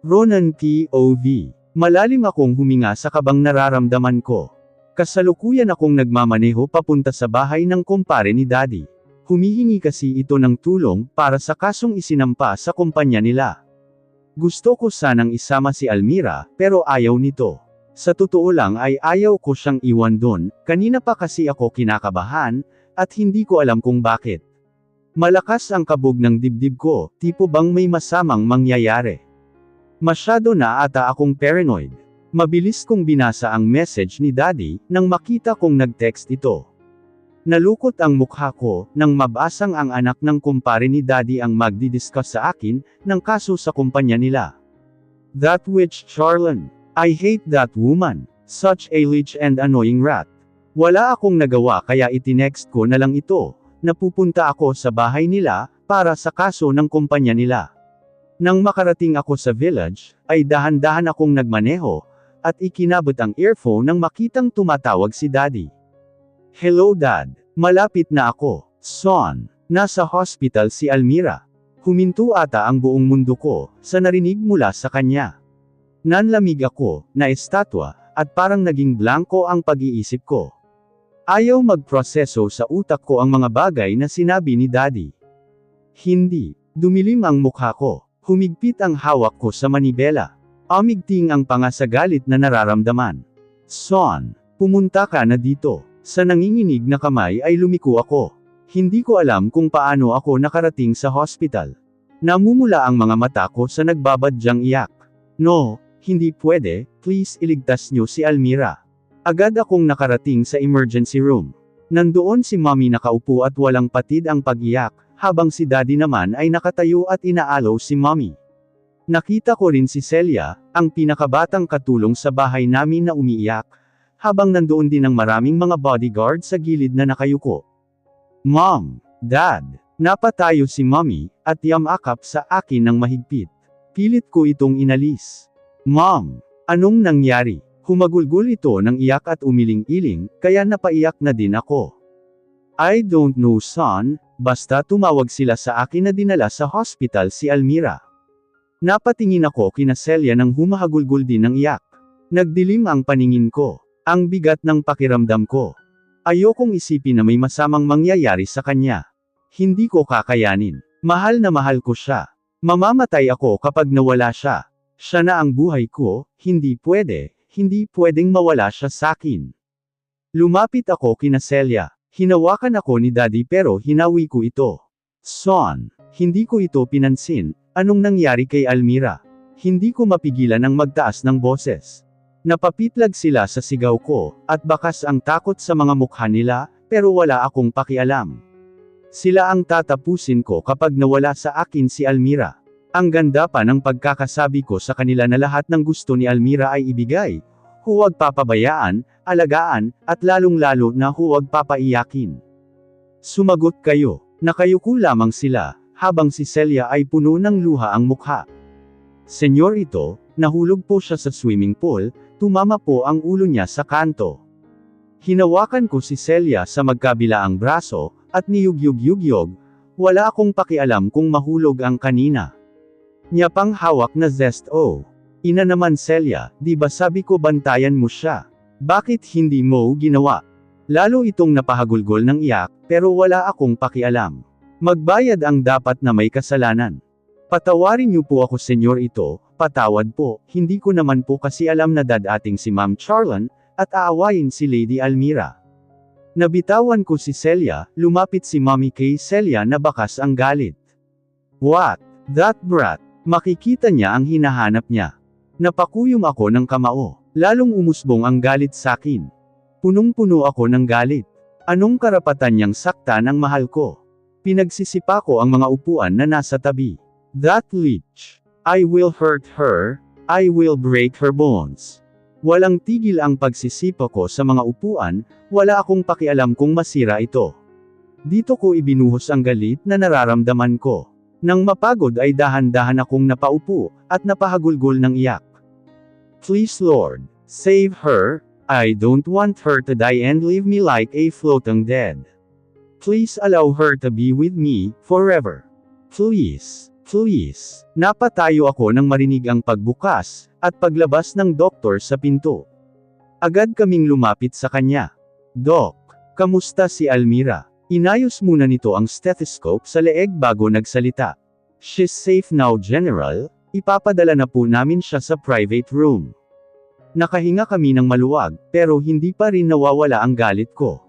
Ronan POV. Malalim akong huminga sa kabang nararamdaman ko. Kasalukuyan akong nagmamaneho papunta sa bahay ng kumpare ni Daddy. Humihingi kasi ito ng tulong para sa kasong isinampa sa kumpanya nila. Gusto ko sanang isama si Almira, pero ayaw nito. Sa totoo lang ay ayaw ko siyang iwan doon, kanina pa kasi ako kinakabahan, at hindi ko alam kung bakit. Malakas ang kabog ng dibdib ko, tipo bang may masamang mangyayari. Masyado na ata akong paranoid. Mabilis kong binasa ang message ni Daddy, nang makita kong nag-text ito. Nalukot ang mukha ko, nang mabasang ang anak ng kumpare ni Daddy ang magdi-discuss sa akin, ng kaso sa kumpanya nila. That witch Charlene. I hate that woman. Such a leech and annoying rat. Wala akong nagawa kaya itinext ko na lang ito, na pupunta ako sa bahay nila, para sa kaso ng kumpanya nila. Nang makarating ako sa village, ay dahan-dahan akong nagmaneho, at ikinabot ang earphone nang makitang tumatawag si Daddy. Hello Dad. Malapit na ako. Son. Nasa hospital si Almira. Huminto ata ang buong mundo ko, sa narinig mula sa kanya. Nanlamig ako, na estatwa, at parang naging blanko ang pag-iisip ko. Ayaw magproseso sa utak ko ang mga bagay na sinabi ni Daddy. Hindi. Dumilim ang mukha ko. Humigpit ang hawak ko sa manibela. Umigting ang pangasagalit na nararamdaman. Son, pumunta ka na dito. Sa nanginginig na kamay ay lumiko ako. Hindi ko alam kung paano ako nakarating sa hospital. Namumula ang mga mata ko sa nagbabadyang iyak. No, hindi pwede, please iligtas niyo si Almira. Agad akong nakarating sa emergency room. Nandoon si Mommy nakaupo at walang patid ang pag-iyak, habang si Daddy naman ay nakatayo at inaalaw si Mommy. Nakita ko rin si Celia, ang pinakabatang katulong sa bahay namin na umiiyak, habang nandoon din ang maraming mga bodyguard sa gilid na nakayuko. Mom, Dad, napatayo si Mommy, at yamakap sa akin ng mahigpit. Pilit ko itong inalis. Mom, anong nangyari? Humagulgol ito ng iyak at umiling-iling, kaya napaiyak na din ako. I don't know son, basta tumawag sila sa akin na dinala sa hospital si Almira. Napatingin ako kina Celia nang humahagulgol din ng iyak. Nagdilim ang paningin ko. Ang bigat ng pakiramdam ko. Ayokong isipin na may masamang mangyayari sa kanya. Hindi ko kakayanin. Mahal na mahal ko siya. Mamamatay ako kapag nawala siya. Siya na ang buhay ko, hindi pwedeng mawala siya sakin. Lumapit ako kina Celia. Hinawakan ako ni Daddy pero hinawi ko ito. Son, hindi ko ito pinansin, anong nangyari kay Almira? Hindi ko mapigilan ang magtaas ng boses. Napapitlag sila sa sigaw ko, at bakas ang takot sa mga mukha nila, pero wala akong pakialam. Sila ang tatapusin ko kapag nawala sa akin si Almira. Ang ganda pa ng pagkakasabi ko sa kanila na lahat ng gusto ni Almira ay ibigay. Huwag papabayaan, alagaan, at lalong-lalo na huwag papaiyakin. Sumagot kayo. Nakayuko lamang sila, habang si Celia ay puno ng luha ang mukha. Senyor ito, nahulog po siya sa swimming pool, tumama po ang ulo niya sa kanto. Hinawakan ko si Celia sa magkabilaang braso, at niyugyug-yugyog, wala akong pakialam kung mahulog ang kanina. Niya pang hawak na zest Ina naman Celia, di ba sabi ko bantayan mo siya? Bakit hindi mo ginawa? Lalo itong napahagulgol ng iyak, pero wala akong pakialam. Magbayad ang dapat na may kasalanan. Patawarin niyo po ako senyor ito, patawad po, hindi ko naman po kasi alam na dadating si Ma'am Charlene, at aawayin si Lady Almira. Nabitawan ko si Celia, lumapit si Mommy kay Celia na bakas ang galit. What? That brat? Makikita niya ang hinahanap niya. Napakuyom ako ng kamao. Lalong umusbong ang galit sakin. Punong-puno ako ng galit. Anong karapatan niyang saktan ang mahal ko? Pinagsisipa ko ang mga upuan na nasa tabi. That leech. I will hurt her. I will break her bones. Walang tigil ang pagsisipa ko sa mga upuan, wala akong pakialam kung masira ito. Dito ko ibinuhos ang galit na nararamdaman ko. Nang mapagod ay dahan-dahan akong napaupo, at napahagulgol ng iyak. Please Lord, save her, I don't want her to die and leave me like a floating dead. Please allow her to be with me, forever. Please. Please. Napatayo ako nang marinig ang pagbukas, at paglabas ng doktor sa pinto. Agad kaming lumapit sa kanya. Doc, kamusta si Almira? Inayos muna nito ang stethoscope sa leeg bago nagsalita. She's safe now, General. Ipapadala na po namin siya sa private room. Nakahinga kami ng maluwag, pero hindi pa rin nawawala ang galit ko.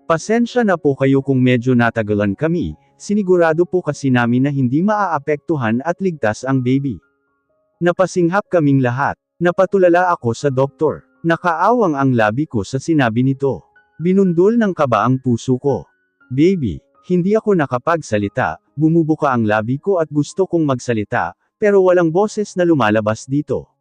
Pasensya na po kayo kung medyo natagalan kami, sinigurado po kasi namin na hindi maaapektuhan at ligtas ang baby. Napasinghap kaming lahat. Napatulala ako sa doktor. Nakaawang ang labi ko sa sinabi nito. Binundol ng kaba ang puso ko. Baby, hindi ako nakapagsalita, bumubuka ang labi ko at gusto kong magsalita, pero walang boses na lumalabas dito.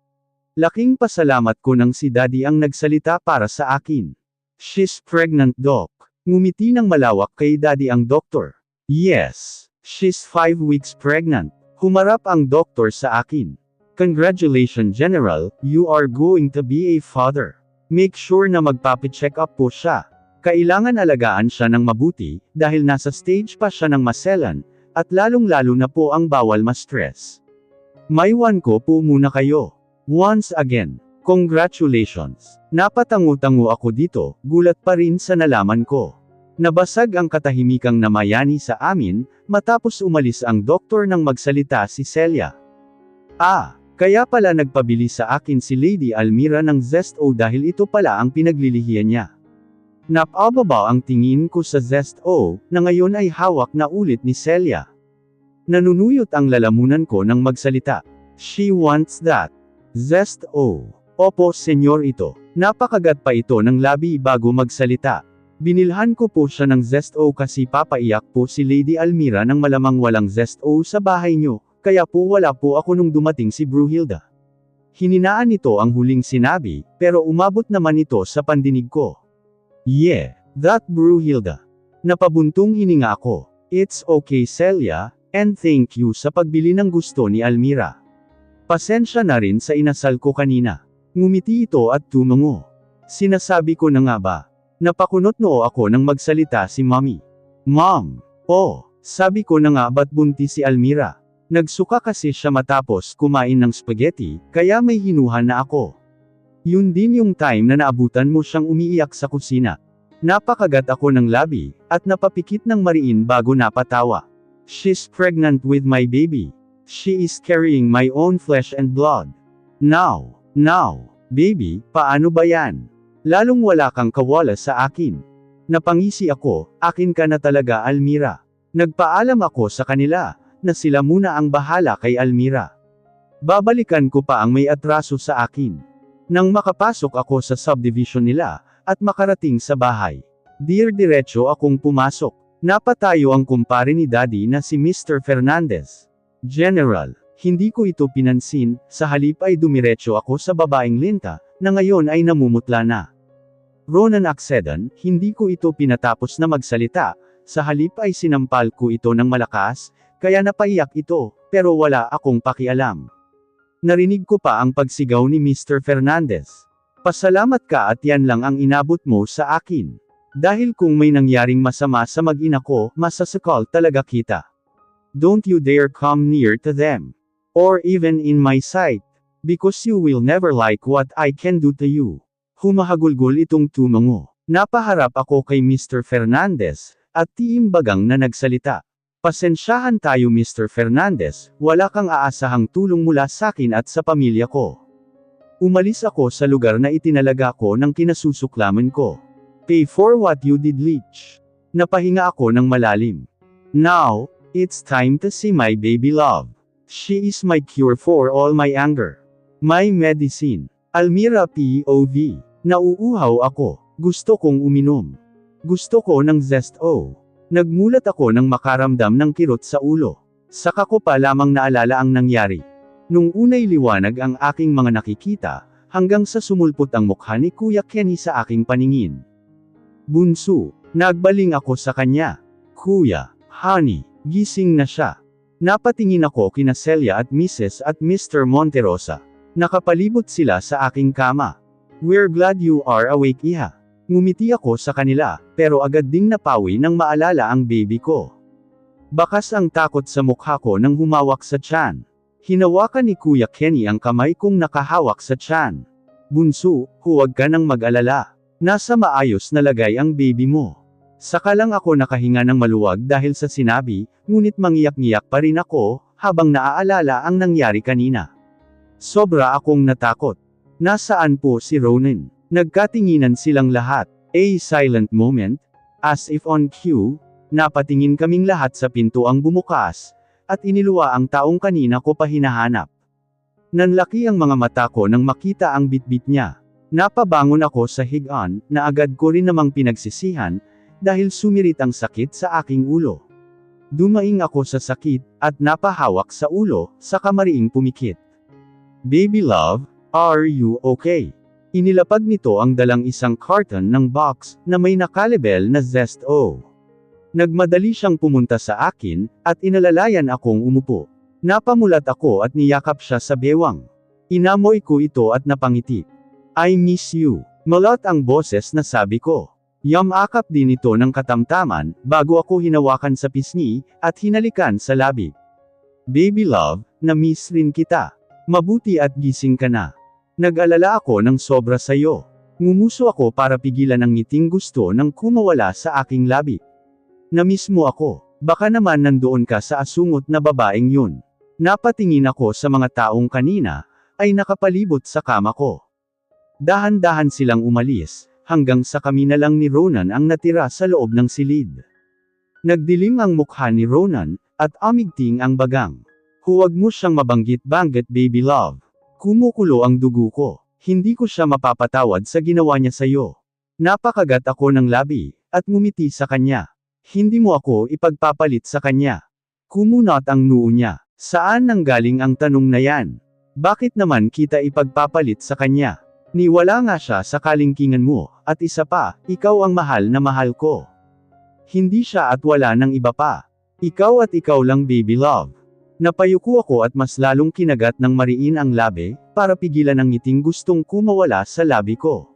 Laking pasalamat ko nang si Daddy ang nagsalita para sa akin. She's pregnant, Doc. Ngumiti ng malawak kay Daddy ang doktor. Yes, she's 5 weeks pregnant. Humarap ang doktor sa akin. Congratulations, General, you are going to be a father. Make sure na magpapi-check up po siya. Kailangan alagaan siya ng mabuti, dahil nasa stage pa siya ng maselan, at lalong-lalo na po ang bawal ma-stress. Maiwan ko po muna kayo. Once again, congratulations. Napatango-tango ako dito, gulat pa rin sa nalaman ko. Nabasag ang katahimikang namayani sa amin, matapos umalis ang doktor nang magsalita si Celia. Kaya pala nagpabili sa akin si Lady Almira ng Zest-O dahil ito pala ang pinaglilihiyan niya. Napababa ang tingin ko sa Zest-O, na ngayon ay hawak na ulit ni Celia. Nanunuyot ang lalamunan ko nang magsalita. She wants that. Zest-O. Opo, senyor ito. Napakagat pa ito ng labi bago magsalita. Binilhan ko po siya ng Zest-O kasi papaiyak po si Lady Almira nang malamang walang Zest-O sa bahay niyo, kaya po wala po ako nung dumating si Brunhilda. Hininaan nito ang huling sinabi, pero umabot naman ito sa pandinig ko. Yeah, that Brunhilda. Napabuntong hininga ako. It's okay, Celia, and thank you sa pagbili ng gusto ni Almira. Pasensya na rin sa inasal ko kanina. Ngumiti ito at tumango. Sinasabi ko na nga ba? Napakunot noo ako nang magsalita si Mommy. Mom! Sabi ko na nga ba't buntis si Almira? Nagsuka kasi siya matapos kumain ng spaghetti, kaya may hinuhan na ako. Yun din yung time na naabutan mo siyang umiiyak sa kusina. Napakagat ako ng labi, at napapikit ng mariin bago napatawa. She's pregnant with my baby. She is carrying my own flesh and blood. Now, baby, paano ba yan? Lalong wala kang kawala sa akin. Napangisi ako, akin ka na talaga, Almira. Nagpaalam ako sa kanila, na sila muna ang bahala kay Almira. Babalikan ko pa ang may atraso sa akin. Nang makapasok ako sa subdivision nila, at makarating sa bahay. Diretso akong pumasok. Napatayo ang kumpare ni Daddy na si Mr. Fernandez. General, hindi ko ito pinansin, sa halip ay dumiretso ako sa babaeng linta, na ngayon ay namumutla na. Ronan Aksedan, hindi ko ito pinatapos na magsalita, sa halip ay sinampal ko ito ng malakas, kaya napaiyak ito, pero wala akong pakialam. Narinig ko pa ang pagsigaw ni Mr. Fernandez. Pasalamat ka at yan lang ang inabot mo sa akin. Dahil kung may nangyaring masama sa mag-ina ko, masasakal talaga kita. Don't you dare come near to them. Or even in my sight. Because you will never like what I can do to you. Humahagulgol itong tumango. Napaharap ako kay Mr. Fernandez, at tiimbagang na nagsalita. Pasensyahan tayo, Mr. Fernandez, wala kang aasahang tulong mula sa akin at sa pamilya ko. Umalis ako sa lugar na itinalaga ko ng kinasusuklaman ko. Pay for what you did, Leech. Napahinga ako ng malalim. Now, it's time to see my baby love. She is my cure for all my anger. My medicine. Almira POV. Nauuhaw ako. Gusto kong uminom. Gusto ko ng Zest-O. Nagmulat ako nang makaramdam ng kirot sa ulo. Saka ko pa lamang naalala ang nangyari. Nung unay liwanag ang aking mga nakikita, hanggang sa sumulpot ang mukha ni Kuya Kenny sa aking paningin. Bunso, nagbaling ako sa kanya. Kuya, honey, gising na siya. Napatingin ako kina Celia at Mrs. at Mr. Monterosa. Nakapalibot sila sa aking kama. We're glad you are awake, iha. Ngumiti ako sa kanila, pero agad ding napawi nang maalala ang baby ko. Bakas ang takot sa mukha ko nang humawak sa tiyan. Hinawakan ni Kuya Kenny ang kamay kong nakahawak sa tiyan. Bunso, huwag ka nang mag-alala. Nasa maayos na lagay ang baby mo. Saka lang ako nakahinga ng maluwag dahil sa sinabi, ngunit mangiyak-ngiyak pa rin ako, habang naaalala ang nangyari kanina. Sobra akong natakot. Nasaan po si Ronan? Nagkatinginan silang lahat. A silent moment, as if on cue, napatingin kaming lahat sa pinto ang bumukas, at iniluwa ang taong kanina ko pa hinahanap. Nanlaki ang mga mata ko nang makita ang bitbit niya. Napabangon ako sa higaan, na agad ko rin namang pinagsisihan, dahil sumirit ang sakit sa aking ulo. Dumaing ako sa sakit, at napahawak sa ulo, saka mariing pumikit. Baby love, are you okay? Inilapag nito ang dalang isang carton ng box, na may nakalabel na Zest O. Nagmadali siyang pumunta sa akin, at inalalayan akong umupo. Napamulat ako at niyakap siya sa bewang. Inamoy ko ito at napangiti. I miss you. Malat ang boses na sabi ko. Yamakap din ito ng katamtaman, bago ako hinawakan sa pisngi, at hinalikan sa labi. Baby love, na-miss rin kita. Mabuti at gising ka na. Nag-alala ako ng sobra sayo. Ngumuso ako para pigilan ang ngiting gusto nang kumawala sa aking labi. Na-miss mo ako. Baka naman nandoon ka sa asungot na babaeng yun. Napatingin ako sa mga taong kanina, ay nakapalibot sa kama ko. Dahan-dahan silang umalis, hanggang sa kami na lang ni Ronan ang natira sa loob ng silid. Nagdilim ang mukha ni Ronan, at amigting ang bagang. Huwag mo siyang mabanggit-banggit baby love. Kumukulo ang dugo ko. Hindi ko siya mapapatawad sa ginawa niya sayo. Napakagat ako ng labi, at ngumiti sa kanya. Hindi mo ako ipagpapalit sa kanya. Kumunot ang noo niya. Saan nanggaling ang tanong na yan? Bakit naman kita ipagpapalit sa kanya? Niwala nga siya sa kalingkingan mo, at isa pa, ikaw ang mahal na mahal ko. Hindi siya at wala ng iba pa. Ikaw at ikaw lang baby love. Napayuko ako at mas lalong kinagat ng mariin ang labi, para pigilan ang ngiting gustong kumawala sa labi ko.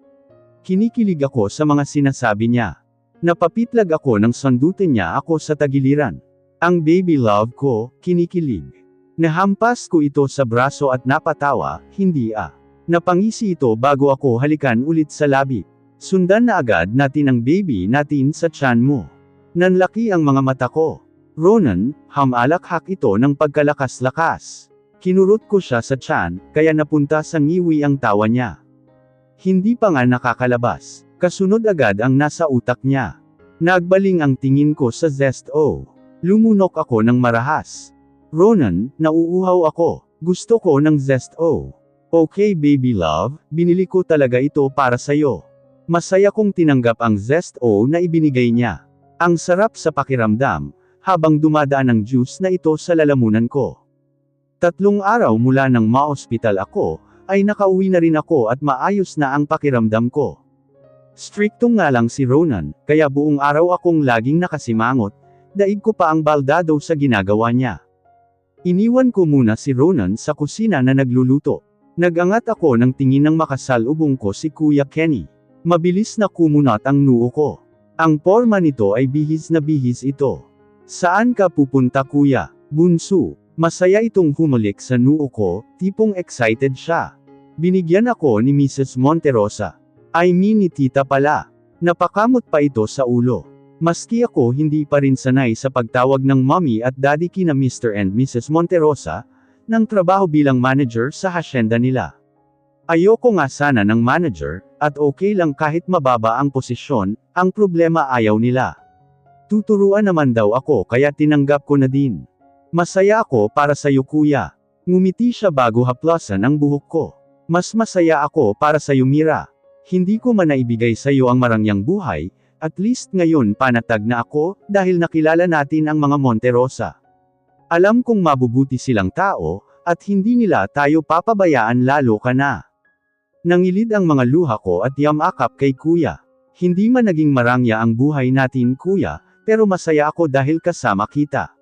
Kinikilig ako sa mga sinasabi niya. Napapitlag ako nang sandutin niya ako sa tagiliran. Ang baby love ko, kinikilig. Nahampas ko ito sa braso at napatawa, hindi Napangisi ito bago ako halikan ulit sa labi. Sundan na agad natin ang baby natin sa tiyan mo. Nanlaki ang mga mata ko. Ronan, hamalakhak ito ng pagkalakas-lakas. Kinurot ko siya sa tiyan, kaya napunta sa ngiwi ang tawa niya. Hindi pa nga nakakalabas. Kasunod agad ang nasa utak niya. Nagbaling ang tingin ko sa Zest O. Lumunok ako ng marahas. Ronan, nauuhaw ako. Gusto ko ng Zest O. Okay baby love, binili ko talaga ito para sayo. Masaya kong tinanggap ang Zest O na ibinigay niya. Ang sarap sa pakiramdam, habang dumadaan ang juice na ito sa lalamunan ko. 3 araw mula nang ma-ospital ako, ay nakauwi na rin ako at maayos na ang pakiramdam ko. Striktong nga lang si Ronan, kaya buong araw akong laging nakasimangot, daig ko pa ang baldado sa ginagawa niya. Iniwan ko muna si Ronan sa kusina na nagluluto. Nagangat ako ng tingin ng makasalubong ko si Kuya Kenny. Mabilis na kumunat ang noo ko. Ang porma nito ay bihis na bihis ito. Saan ka pupunta kuya? Bunso. Masaya itong humalik sa noo ko, tipong excited siya. Binigyan ako ni Mrs. Monterosa. I mean ni tita pala. Napakamot pa ito sa ulo. Maski ako hindi pa rin sanay sa pagtawag ng mommy at daddy kina Mr. and Mrs. Monterosa, ng trabaho bilang manager sa hacienda nila. Ayoko nga sana ng manager, at okay lang kahit mababa ang posisyon, ang problema ayaw nila. Tuturuan naman daw ako kaya tinanggap ko na din. Masaya ako para sa'yo kuya. Ngumiti siya bago haplasan ang buhok ko. Mas masaya ako para sa'yo Mira. Hindi ko man naibigay sa'yo ang marangyang buhay, at least ngayon panatag na ako, dahil nakilala natin ang mga Monterosa. Alam kong mabubuti silang tao, at hindi nila tayo papabayaan lalo ka na. Nangilid ang mga luha ko at yamakap kay kuya. Hindi man naging marangya ang buhay natin kuya, pero masaya ako dahil kasama kita.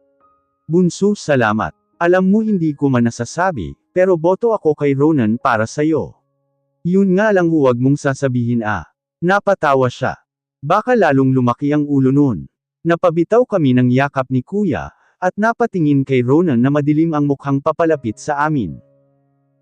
Bunso salamat. Alam mo hindi ko man nasasabi, pero boto ako kay Ronan para sayo. Yun nga lang huwag mong sasabihin Napatawa siya. Baka lalong lumaki ang ulo nun. Napabitaw kami ng yakap ni kuya, at napatingin kay Ronan na madilim ang mukhang papalapit sa amin.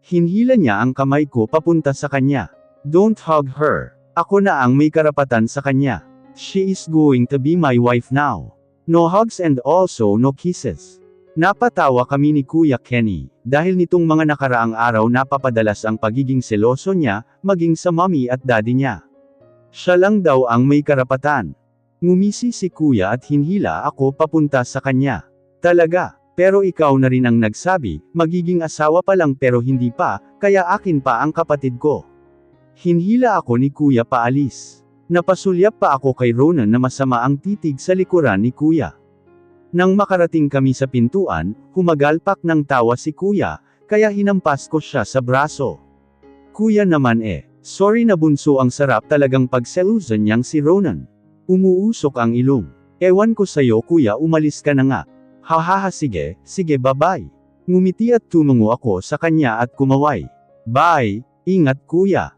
Hinhila niya ang kamay ko papunta sa kanya. Don't hug her. Ako na ang may karapatan sa kanya. She is going to be my wife now. No hugs and also no kisses. Napatawa kami ni Kuya Kenny, dahil nitong mga nakaraang araw napapadalas ang pagiging seloso niya, maging sa mommy at daddy niya. Siya lang daw ang may karapatan. Ngumisi si Kuya at hinhila ako papunta sa kanya. Talaga, pero ikaw na rin ang nagsabi, magiging asawa pa lang pero hindi pa, kaya akin pa ang kapatid ko. Hinhila ako ni Kuya paalis. Napasulyap pa ako kay Ronan na masama ang titig sa likuran ni Kuya. Nang makarating kami sa pintuan, humagalpak ng tawa si Kuya, kaya hinampas ko siya sa braso. Kuya naman sorry na bunso, ang sarap talagang pagselusan niyang si Ronan. Umuusok ang ilong. Ewan ko sa'yo Kuya, umalis ka na nga. Hahaha, sige bye-bye. Ngumiti at tumungo ako sa kanya at kumaway. Bye, ingat Kuya.